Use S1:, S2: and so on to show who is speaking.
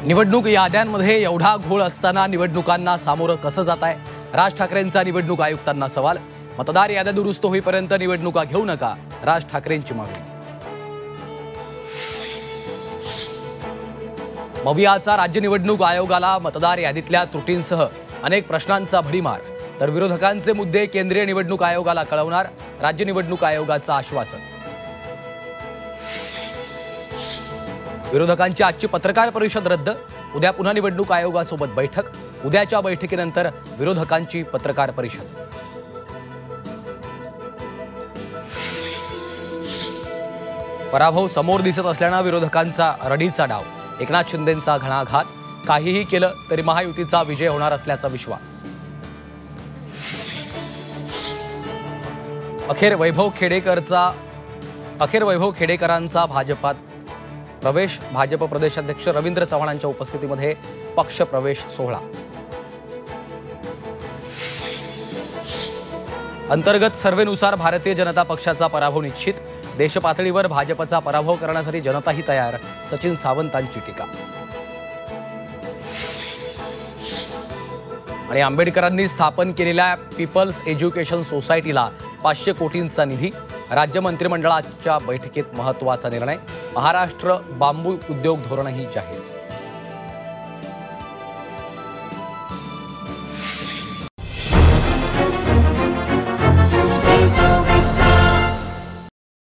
S1: निवडणूक याद्यांमध्ये एवढा घोळ असताना निवडणुकांना सामोरं कसं जात आहे? राज ठाकरेंचा निवडणूक आयुक्तांना सवाल. मतदार याद्या दुरुस्त होईपर्यंत निवडणुका घेऊ नका, राज ठाकरेंची मागणी. मवियाचा राज्य निवडणूक आयोगाला मतदार यादीतल्या त्रुटींसह अनेक प्रश्नांचा भडीमार. तर विरोधकांचे मुद्दे केंद्रीय निवडणूक आयोगाला कळवणार, राज्य निवडणूक आयोगाचं आश्वासन. विरोधकांची आजची पत्रकार परिषद रद्द. उद्या पुन्हा निवडणूक आयोगासोबत बैठक. उद्याच्या बैठकीनंतर विरोधकांची पत्रकार परिषद. पराभव समोर दिसत असल्यानं विरोधकांचा रडीचा डाव. एकनाथ शिंदेंचा घणाघात. काहीही केलं तरी महायुतीचा विजय होणार असल्याचा विश्वास. अखेर वैभव खेडेकरांचा भाजपात प्रवेश. भाजप प्रदेशाध्यक्ष रवींद्र चव्हाणांच्या उपस्थितीमध्ये पक्ष प्रवेश सोहळा. अंतर्गत सर्व्हेनुसार भारतीय जनता पक्षाचा पराभव निश्चित. देशपातळीवर भाजपचा पराभव करण्यासाठी जनताही तयार, सचिन सावंतांची टीका. आणि आंबेडकरांनी स्थापन केलेल्या पीपल्स एज्युकेशन सोसायटीला 500 कोटींचा निधी. राज्य मंत्रिमंडळाच्या बैठकीत महत्त्वाचा निर्णय. महाराष्ट्र बांबू उद्योग धोरणही जाहीर.